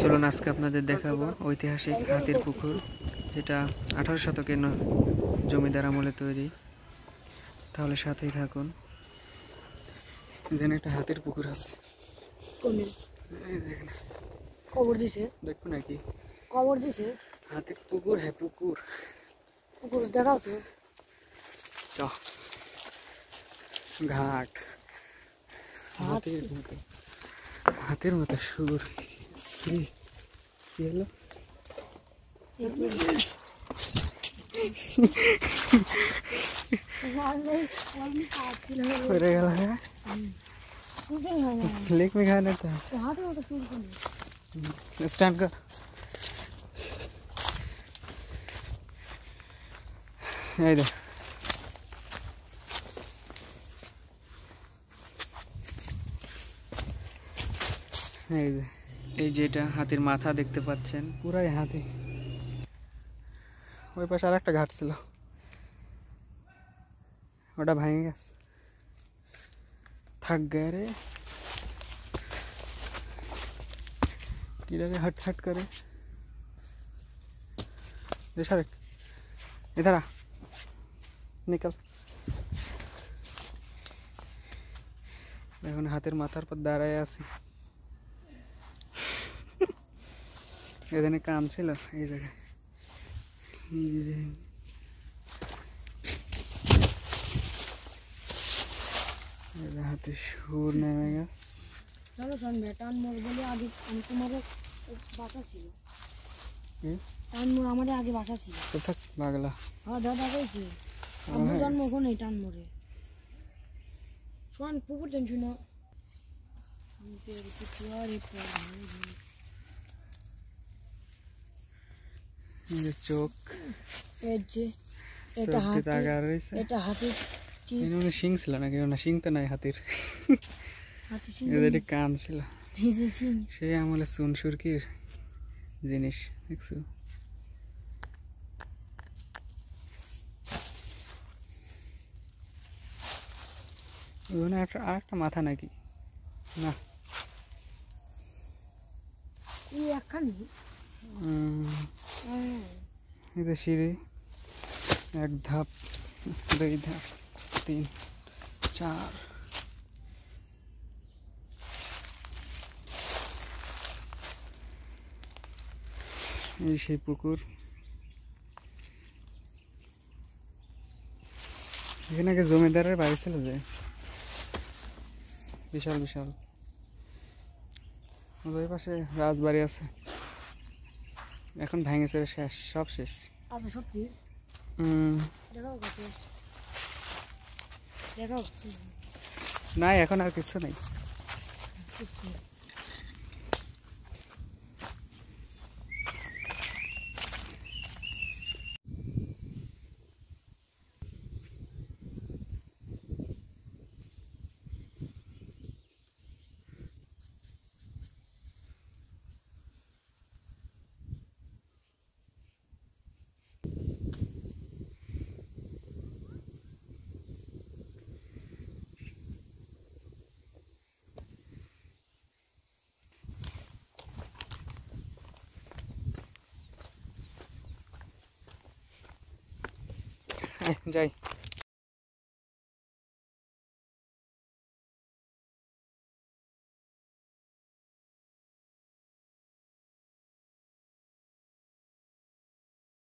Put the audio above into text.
চলুন আজকে আপনাদের দেখাবো ঐতিহাসিক হাতির পুকুর, যেটা 18 শতকের জমিদার আমলে তৈরি। তাহলে সাথেই থাকুন। যেন একটা হাতির পুকুর আছে। কবর দিছে, দেখো নাকি কবর দিছে হাতির পুকুর? হ্যাঁ পুকুর, পুকুর দেখাও তো। ঘাট হাতের মতো সুর হলো। लेक में खाना था स्टैंड कर। এই যেটা হাতির মাথা দেখতে পাচ্ছেন, পুরাই হাতি। ওই পাশে আর একটা ঘাট ছিল, ওটা ভেঙে গেছে। थक गए रे, किधर हट हट करे। इधर आ, निकल। এখন হাতের মাথার পর দাঁড়ায় আছি। এখানে কাম ছিল এই জায়গায়। হাতে সুর নেমে গেছে। চলো শুনবে, টানমোড় বলে আগে আমি তোমার বাসা ছিল। টানমোড় আমাদের আগে বাসা ছিল। কোথায় বাগলা? হ্যাঁ দাদা কইছে আমার জন্ম ওখানে টানমোড়ে। শোন পুকুর দেন শুনো। চোখ এটা হাতির শিং ছিল নাকি? না, শিং তো নাই হাতির, এদের কান ছিল। সে আমলে চুন সুরকির জিনিস দেখছো। আরেকটা মাথা নাকি? না, এই তো সিঁড়ি, 1 ধাপ 2 ধাপ 3 4। এই সেই পুকুর। এখানে আগে জমিদারের বাড়ি ছিল, যে বিশাল বিশাল। ওই পাশে রাজবাড়ি আছে, এখন ভেঙেছে, শেষ, সব শেষ। নাই, এখন আর কিছু নেই। যাই।